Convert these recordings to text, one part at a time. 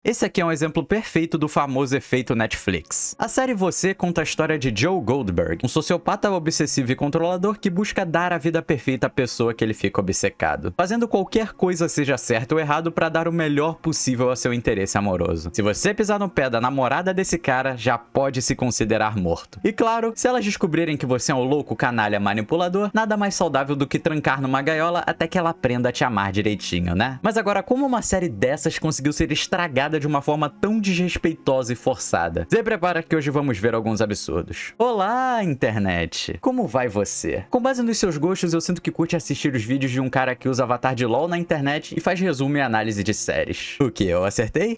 Esse aqui é um exemplo perfeito do famoso efeito Netflix. A série Você conta a história de Joe Goldberg, um sociopata obsessivo e controlador que busca dar a vida perfeita à pessoa que ele fica obcecado, fazendo qualquer coisa seja certo ou errado para dar o melhor possível ao seu interesse amoroso. Se você pisar no pé da namorada desse cara, já pode se considerar morto. E claro, se elas descobrirem que você é um louco canalha manipulador, nada mais saudável do que trancar numa gaiola até que ela aprenda a te amar direitinho, né? Mas agora, como uma série dessas conseguiu ser estragada de uma forma tão desrespeitosa e forçada? Se prepara que hoje vamos ver alguns absurdos. Olá, internet! Como vai você? Com base nos seus gostos, eu sinto que curte assistir os vídeos de um cara que usa avatar de LOL na internet e faz resumo e análise de séries. O que, eu acertei?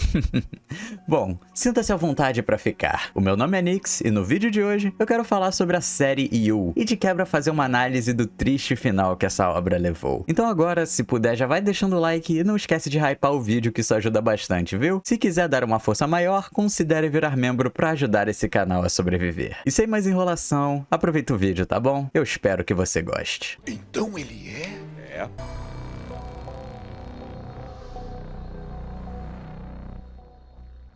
Bom, sinta-se à vontade pra ficar. O meu nome é Nix e no vídeo de hoje eu quero falar sobre a série You e de quebra fazer uma análise do triste final que essa obra levou. Então agora, se puder, já vai deixando o like e não esquece de hypar o vídeo, que isso ajuda bastante, viu? Se quiser dar uma força maior, considere virar membro pra ajudar esse canal a sobreviver. E sem mais enrolação, aproveita o vídeo, tá bom? Eu espero que você goste. Então ele é?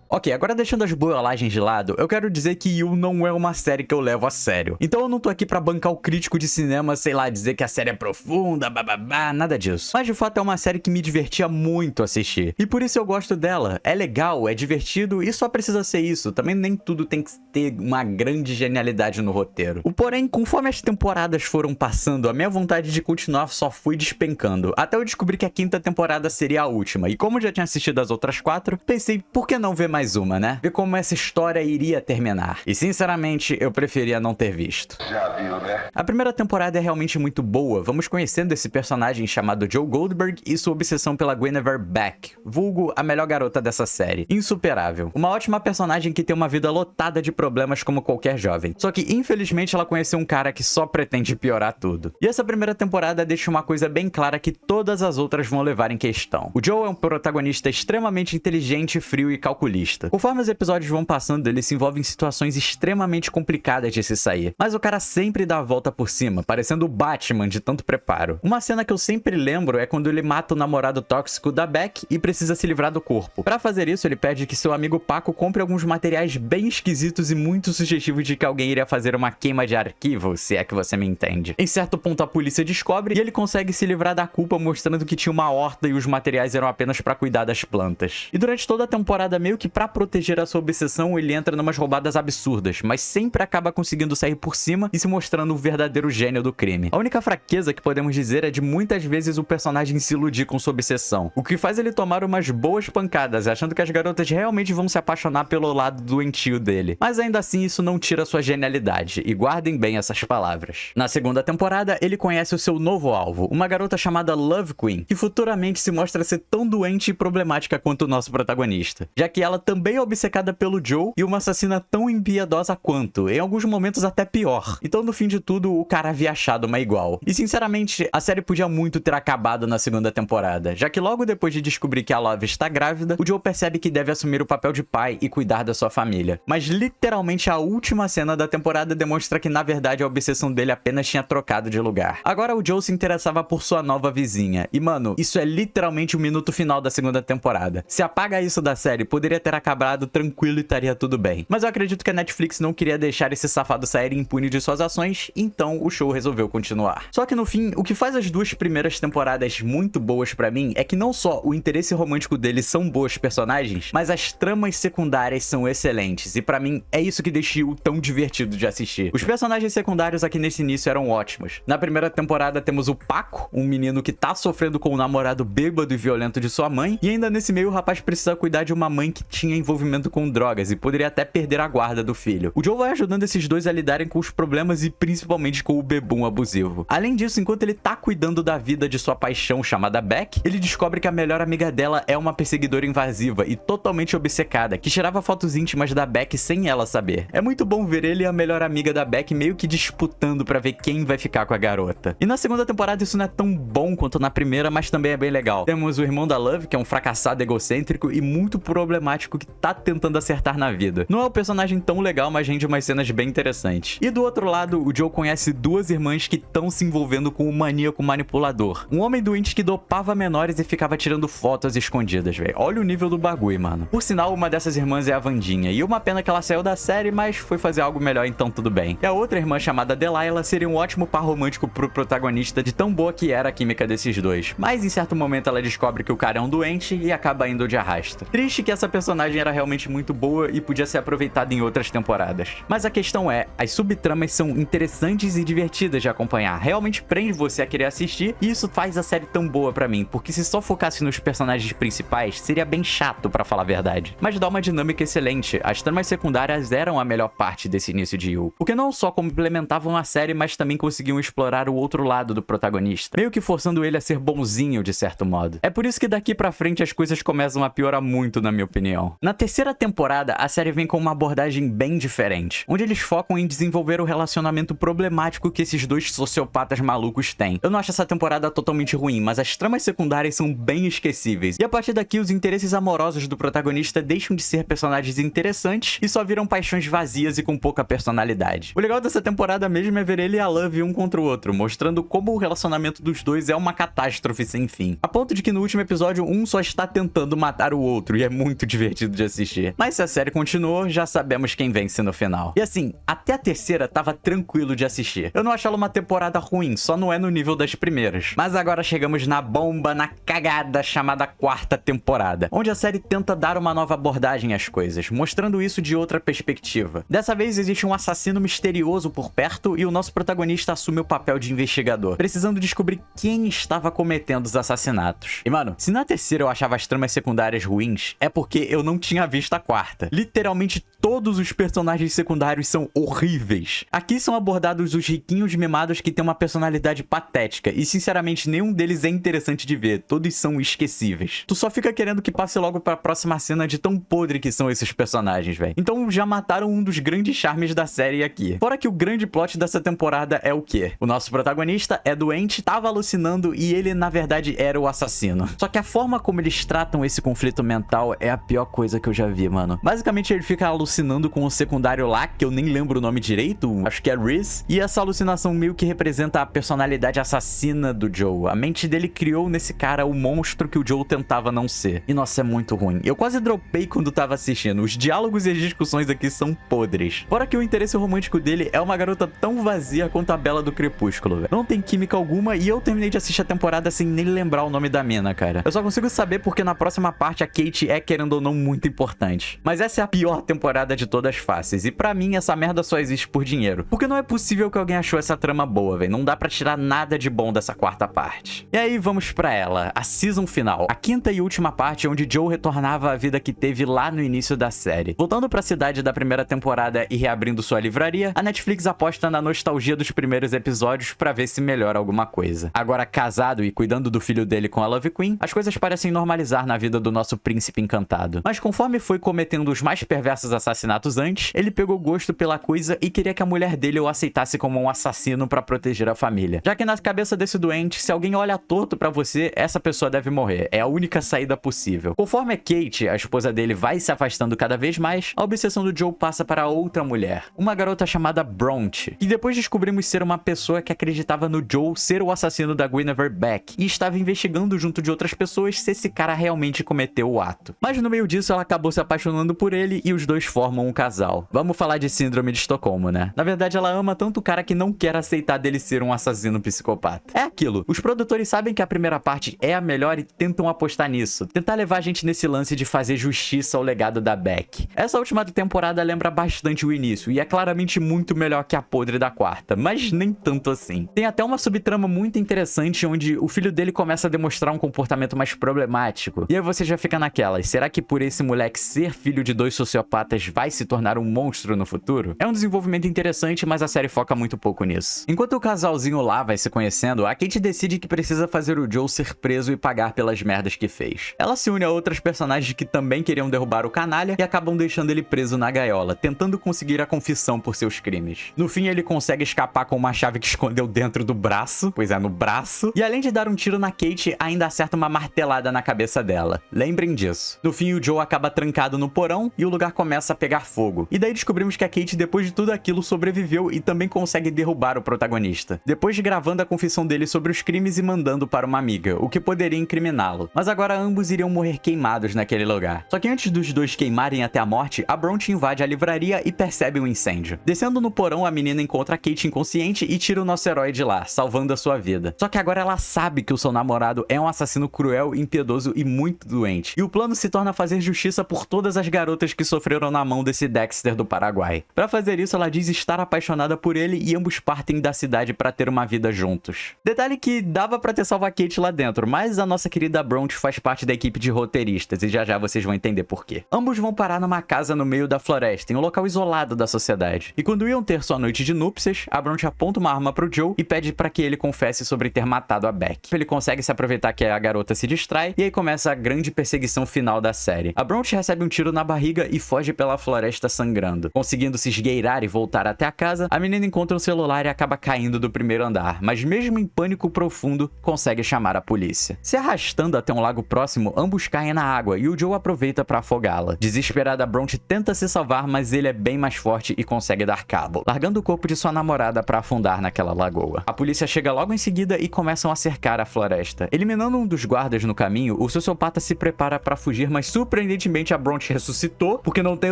Ok, agora deixando as boiolagens de lado, eu quero dizer que You não é uma série que eu levo a sério. Então eu não tô aqui pra bancar o crítico de cinema, sei lá, dizer que a série é profunda, bababá, nada disso. Mas de fato é uma série que me divertia muito assistir. E por isso eu gosto dela. É legal, é divertido e só precisa ser isso. Também nem tudo tem que ter uma grande genialidade no roteiro. Porém, conforme as temporadas foram passando, a minha vontade de continuar só foi despencando. Até eu descobri que a quinta temporada seria a última. E como eu já tinha assistido as outras 4, pensei, por que não ver mais uma, né? Ver como essa história iria terminar. E sinceramente, eu preferia não ter visto. Já viu, né? A primeira temporada é realmente muito boa. Vamos conhecendo esse personagem chamado Joe Goldberg e sua obsessão pela Guinevere Beck, vulgo a melhor garota dessa série. Insuperável. Uma ótima personagem que tem uma vida lotada de problemas como qualquer jovem. Só que, infelizmente, ela conheceu um cara que só pretende piorar tudo. E essa primeira temporada deixa uma coisa bem clara que todas as outras vão levar em questão. O Joe é um protagonista extremamente inteligente, frio e calculista. Conforme os episódios vão passando, ele se envolve em situações extremamente complicadas de se sair. Mas o cara sempre dá a volta por cima, parecendo o Batman de tanto preparo. Uma cena que eu sempre lembro é quando ele mata o namorado tóxico da Beck e precisa se livrar do corpo. Pra fazer isso, ele pede que seu amigo Paco compre alguns materiais bem esquisitos e muito sugestivos de que alguém iria fazer uma queima de arquivo, se é que você me entende. Em certo ponto, a polícia descobre e ele consegue se livrar da culpa, mostrando que tinha uma horta e os materiais eram apenas pra cuidar das plantas. E durante toda a temporada, meio que pra proteger a sua obsessão, ele entra numas roubadas absurdas, mas sempre acaba conseguindo sair por cima e se mostrando o verdadeiro gênio do crime. A única fraqueza que podemos dizer é de muitas vezes o personagem se iludir com sua obsessão, o que faz ele tomar umas boas pancadas, achando que as garotas realmente vão se apaixonar pelo lado doentio dele. Mas ainda assim, isso não tira sua genialidade, e guardem bem essas palavras. Na segunda temporada, ele conhece o seu novo alvo, uma garota chamada Love Queen, que futuramente se mostra ser tão doente e problemática quanto o nosso protagonista, já que ela também é obcecada pelo Joe e uma assassina tão impiedosa quanto, em alguns momentos até pior. Então, no fim de tudo, o cara havia achado uma igual. E sinceramente, a série podia muito ter acabado na segunda temporada, já que logo depois de descobrir que a Love está grávida, o Joe percebe que deve assumir o papel de pai e cuidar da sua família. Mas literalmente a última cena da temporada demonstra que na verdade a obsessão dele apenas tinha trocado de lugar. Agora o Joe se interessava por sua nova vizinha. E mano, isso é literalmente o minuto final da segunda temporada. Se apaga isso da série, poderia ter acabado tranquilo e estaria tudo bem. Mas eu acredito que a Netflix não queria deixar esse safado sair impune de suas ações, então o show resolveu continuar. Só que no fim, o que faz as duas primeiras temporadas muito boas pra mim é que não só o interesse romântico deles são bons personagens, mas as tramas secundárias são excelentes, e pra mim é isso que deixa o tão divertido de assistir. Os personagens secundários aqui nesse início eram ótimos. Na primeira temporada temos o Paco, um menino que tá sofrendo com o namorado bêbado e violento de sua mãe, e ainda nesse meio o rapaz precisa cuidar de uma mãe que tinha envolvimento com drogas e poderia até perder a guarda do filho. O Joe vai ajudando esses dois a lidarem com os problemas e principalmente com o bebum abusivo. Além disso, enquanto ele tá cuidando da vida de sua paixão chamada Beck, ele descobre que a melhor amiga dela é uma perseguidora invasiva e totalmente obcecada, que tirava fotos íntimas da Beck sem ela saber. É muito bom ver ele e a melhor amiga da Beck meio que disputando pra ver quem vai ficar com a garota. E na segunda temporada isso não é tão bom quanto na primeira, mas também é bem legal. Temos o irmão da Love, que é um fracassado egocêntrico e muito problemático problemático que tá tentando acertar na vida. Não é um personagem tão legal, mas rende umas cenas bem interessantes. E do outro lado, o Joe conhece duas irmãs que estão se envolvendo com um maníaco manipulador. Um homem doente que dopava menores e ficava tirando fotos escondidas, velho. Olha o nível do bagulho, mano. Por sinal, uma dessas irmãs é a Wandinha. E uma pena que ela saiu da série, mas foi fazer algo melhor, então tudo bem. E a outra irmã, chamada Delilah, seria um ótimo par romântico pro protagonista, de tão boa que era a química desses dois. Mas em certo momento ela descobre que o cara é um doente e acaba indo de arrasta. Triste que essa personagem era realmente muito boa e podia ser aproveitada em outras temporadas. Mas a questão é, as subtramas são interessantes e divertidas de acompanhar. Realmente prende você a querer assistir e isso faz a série tão boa pra mim, porque se só focasse nos personagens principais, seria bem chato pra falar a verdade. Mas dá uma dinâmica excelente. As tramas secundárias eram a melhor parte desse início de You, porque não só complementavam a série, mas também conseguiam explorar o outro lado do protagonista, meio que forçando ele a ser bonzinho de certo modo. É por isso que daqui pra frente as coisas começam a piorar muito, na minha opinião. Na terceira temporada, a série vem com uma abordagem bem diferente, onde eles focam em desenvolver o relacionamento problemático que esses dois sociopatas malucos têm. Eu não acho essa temporada totalmente ruim, mas as tramas secundárias são bem esquecíveis, e a partir daqui os interesses amorosos do protagonista deixam de ser personagens interessantes e só viram paixões vazias e com pouca personalidade. O legal dessa temporada mesmo é ver ele e a Love um contra o outro, mostrando como o relacionamento dos dois é uma catástrofe sem fim. A ponto de que no último episódio um só está tentando matar o outro, e é muito divertido de assistir. Mas se a série continuou, já sabemos quem vence no final. E assim, até a terceira tava tranquilo de assistir. Eu não acho ela uma temporada ruim, só não é no nível das primeiras. Mas agora chegamos na bomba, na cagada chamada quarta temporada, onde a série tenta dar uma nova abordagem às coisas, mostrando isso de outra perspectiva. Dessa vez existe um assassino misterioso por perto e o nosso protagonista assume o papel de investigador, precisando descobrir quem estava cometendo os assassinatos. E mano, se na terceira eu achava as tramas secundárias ruins, é porque eu não tinha visto a quarta. Literalmente todos os personagens secundários são horríveis. Aqui são abordados os riquinhos mimados que têm uma personalidade patética, e sinceramente nenhum deles é interessante de ver, todos são esquecíveis. Tu só fica querendo que passe logo pra próxima cena de tão podre que são esses personagens, velho. Então já mataram um dos grandes charmes da série aqui. Fora que o grande plot dessa temporada é o quê? O nosso protagonista é doente, tava alucinando e ele na verdade era o assassino. Só que a forma como eles tratam esse conflito mental é a pior coisa que eu já vi, mano. Basicamente ele fica alucinando com o secundário lá, que eu nem lembro o nome direito, acho que é Reese, e essa alucinação meio que representa a personalidade assassina do Joe. A mente dele criou nesse cara o monstro que o Joe tentava não ser. E nossa, é muito ruim. Eu quase dropei quando tava assistindo. Os diálogos e as discussões aqui são podres. Fora que o interesse romântico dele é uma garota tão vazia quanto a Bella do Crepúsculo, velho. Não tem química alguma e eu terminei de assistir a temporada sem nem lembrar o nome da mina, cara. Eu só consigo saber porque na próxima parte a Kate é, querendo ou não, muito importante. Mas essa é a pior temporada de todas fáceis. E pra mim, essa merda só existe por dinheiro. Porque não é possível que alguém achou essa trama boa, velho. Não dá pra tirar nada de bom dessa quarta parte. E aí, vamos pra ela. A season final. A quinta e última parte, onde Joe retornava à vida que teve lá no início da série. Voltando pra cidade da primeira temporada e reabrindo sua livraria, a Netflix aposta na nostalgia dos primeiros episódios pra ver se melhora alguma coisa. Agora casado e cuidando do filho dele com a Love Queen, as coisas parecem normalizar na vida do nosso príncipe encantado. Mas conforme foi cometendo os mais perversos assassinatos antes, ele pegou gosto pela coisa e queria que a mulher dele o aceitasse como um assassino pra proteger a família. Já que na cabeça desse doente, se alguém olha torto pra você, essa pessoa deve morrer. É a única saída possível. Conforme a Kate, a esposa dele, vai se afastando cada vez mais, a obsessão do Joe passa para outra mulher, uma garota chamada Bronte, que depois descobrimos ser uma pessoa que acreditava no Joe ser o assassino da Guinevere Beck e estava investigando junto de outras pessoas se esse cara realmente cometeu o ato. Mas no meio disso ela acabou se apaixonando por ele e os dois formam um casal. Vamos falar de síndrome de Estocolmo, né? Na verdade ela ama tanto o cara que não quer aceitar dele ser um assassino psicopata. É aquilo, os produtores sabem que a primeira parte é a melhor e tentam apostar nisso, tentar levar a gente nesse lance de fazer justiça ao legado da Beck. Essa última temporada lembra bastante o início e é claramente muito melhor que a podre da quarta, mas nem tanto assim. Tem até uma subtrama muito interessante onde o filho dele começa a demonstrar um comportamento mais problemático. E aí você já fica naquelas, será que por esse moleque ser filho de dois sociopatas vai se tornar um monstro no futuro? É um desenvolvimento interessante, mas a série foca muito pouco nisso. Enquanto o casalzinho lá vai se conhecendo, a Kate decide que precisa fazer o Joe ser preso e pagar pelas merdas que fez. Ela se une a outras personagens que também queriam derrubar o canalha e acabam deixando ele preso na gaiola, tentando conseguir a confissão por seus crimes. No fim, ele consegue escapar com uma chave que escondeu dentro do braço, pois é, no braço, e além de dar um tiro na Kate, ainda acerta uma martelada na cabeça dela. Lembrem disso. No fim, o Joe acaba trancado no porão e o lugar começa a pegar fogo. E daí descobrimos que a Kate, depois de tudo aquilo, sobreviveu e também consegue derrubar o protagonista. Depois de gravando a confissão dele sobre os crimes e mandando para uma amiga, o que poderia incriminá-lo. Mas agora ambos iriam morrer queimados naquele lugar. Só que antes dos dois queimarem até a morte, a Bronte invade a livraria e percebe um incêndio. Descendo no porão, a menina encontra a Kate inconsciente e tira o nosso herói de lá, salvando a sua vida. Só que agora ela sabe que o seu namorado é um assassino cruel, impiedoso e muito doente. E o plano se torna fazer justiça por todas as garotas que sofreram na mão desse Dexter do Paraguai. Para fazer isso, ela diz estar apaixonada por ele e ambos partem da cidade para ter uma vida juntos. Detalhe que dava para ter salvo a Kate lá dentro, mas a nossa querida Bronte faz parte da equipe de roteiristas e já já vocês vão entender por quê. Ambos vão parar numa casa no meio da floresta, em um local isolado da sociedade. E quando iam ter sua noite de núpcias, a Bronte aponta uma arma pro Joe e pede para que ele confesse sobre ter matado a Beck. Ele consegue se aproveitar que a garota se distrai e aí começa a grande perseguição final da série. A Bronte recebe um tiro na barriga e foge pela floresta sangrando. Conseguindo se esgueirar e voltar até a casa, a menina encontra um celular e acaba caindo do primeiro andar, mas mesmo em pânico profundo, consegue chamar a polícia. Se arrastando até um lago próximo, ambos caem na água e o Joe aproveita para afogá-la. Desesperada, a Bronte tenta se salvar, mas ele é bem mais forte e consegue dar cabo, largando o corpo de sua namorada para afundar naquela lagoa. A polícia chega logo em seguida e começam a cercar a floresta. Eliminando um dos guardas no caminho, o sociopata se prepara para fugir, mas surpreendentemente a Bronte ressuscitou, porque não tem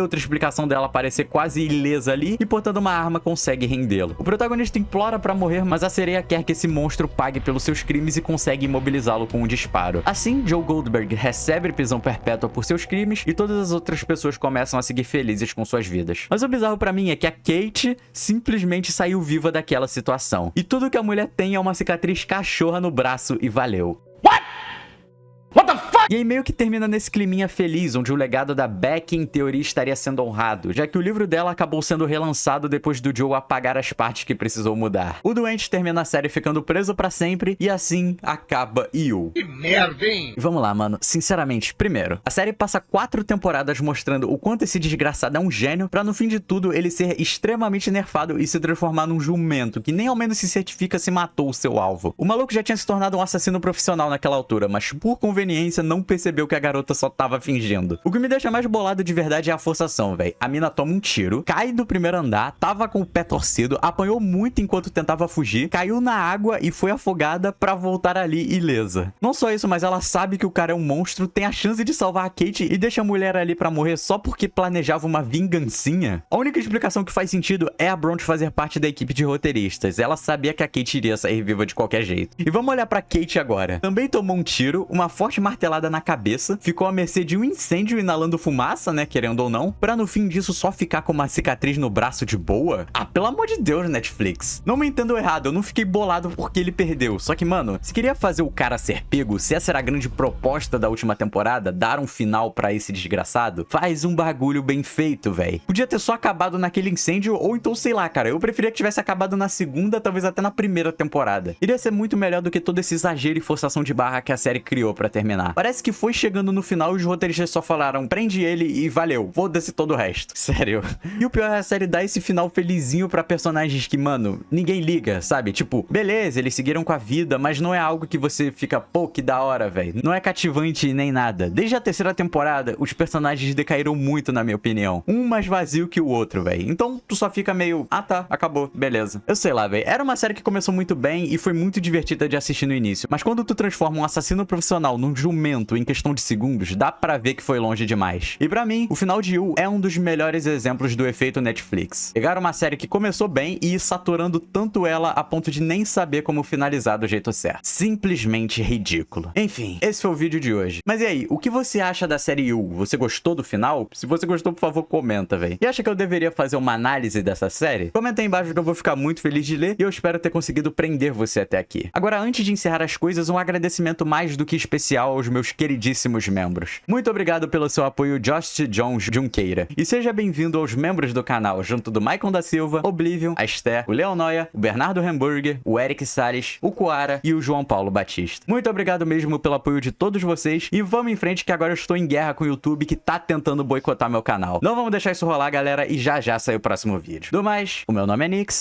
outra explicação dela parecer quase ilesa ali, e portando uma arma consegue rendê-lo. O protagonista implora para morrer, mas a sereia quer que esse monstro pague pelos seus crimes e consegue imobilizá-lo com um disparo. Assim, Joe Goldberg recebe prisão perpétua por seus crimes e todas as outras pessoas começam a seguir felizes com suas vidas. Mas o bizarro pra mim é que a Kate simplesmente saiu viva daquela situação. E tudo que a mulher tem é uma cicatriz cachorra no braço e valeu. What the fuck? E aí meio que termina nesse climinha feliz, onde o legado da Beck em teoria estaria sendo honrado, já que o livro dela acabou sendo relançado depois do Joe apagar as partes que precisou mudar. O doente termina a série ficando preso pra sempre e assim acaba You. Que merda, hein? Vamos lá, mano. Sinceramente, primeiro, a série passa 4 temporadas mostrando o quanto esse desgraçado é um gênio, pra no fim de tudo ele ser extremamente nerfado e se transformar num jumento, que nem ao menos se certifica se matou o seu alvo. O maluco já tinha se tornado um assassino profissional naquela altura, mas por conveniência não percebeu que a garota só tava fingindo. O que me deixa mais bolado de verdade é a forçação, velho. A mina toma um tiro, cai do primeiro andar, tava com o pé torcido, apanhou muito enquanto tentava fugir, caiu na água e foi afogada pra voltar ali ilesa. Não só isso, mas ela sabe que o cara é um monstro, tem a chance de salvar a Kate e deixa a mulher ali pra morrer só porque planejava uma vingancinha. A única explicação que faz sentido é a Bronte fazer parte da equipe de roteiristas. Ela sabia que a Kate iria sair viva de qualquer jeito. E vamos olhar pra Kate agora. Também tomou um tiro, uma forte martelada na cabeça, ficou à mercê de um incêndio inalando fumaça, né, querendo ou não, pra no fim disso só ficar com uma cicatriz no braço de boa? Ah, pelo amor de Deus, Netflix. Não me entendo errado, eu não fiquei bolado porque ele perdeu. Só que, mano, se queria fazer o cara ser pego, se essa era a grande proposta da última temporada, dar um final pra esse desgraçado, faz um bagulho bem feito, véi. Podia ter só acabado naquele incêndio, ou então, sei lá, cara, eu preferia que tivesse acabado na segunda, talvez até na primeira temporada. Iria ser muito melhor do que todo esse exagero e forçação de barra que a série criou pra terminar. Parece que foi chegando no final e os roteiristas só falaram, prende ele e valeu, foda-se todo o resto. Sério. E o pior é a série dar esse final felizinho pra personagens que, mano, ninguém liga, sabe? Tipo, beleza, eles seguiram com a vida, mas não é algo que você fica, pô, que da hora, velho. Não é cativante nem nada. Desde a terceira temporada, os personagens decaíram muito, na minha opinião. Um mais vazio que o outro, velho. Então, tu só fica meio, ah tá, acabou, beleza. Eu sei lá, velho. Era uma série que começou muito bem e foi muito divertida de assistir no início. Mas quando tu transforma um assassino profissional num jumento em questão de segundos, dá pra ver que foi longe demais. E pra mim, o final de You é um dos melhores exemplos do efeito Netflix. Pegaram uma série que começou bem e ir saturando tanto ela a ponto de nem saber como finalizar do jeito certo. Simplesmente ridículo. Enfim, esse foi o vídeo de hoje. Mas e aí, o que você acha da série You? Você gostou do final? Se você gostou, por favor, comenta, velho. E acha que eu deveria fazer uma análise dessa série? Comenta aí embaixo que eu vou ficar muito feliz de ler e eu espero ter conseguido prender você até aqui. Agora, antes de encerrar as coisas, um agradecimento mais do que especial aos meus queridíssimos membros. Muito obrigado pelo seu apoio, Josh Jones Junqueira. E seja bem-vindo aos membros do canal, junto do Maicon da Silva, Oblivion, a Esther, o Leonoia, o Bernardo Hamburger, o Eric Salles, o Coara e o João Paulo Batista. Muito obrigado mesmo pelo apoio de todos vocês e vamos em frente que agora eu estou em guerra com o YouTube que tá tentando boicotar meu canal. Não vamos deixar isso rolar, galera, e já já sai o próximo vídeo. Do mais, o meu nome é Nix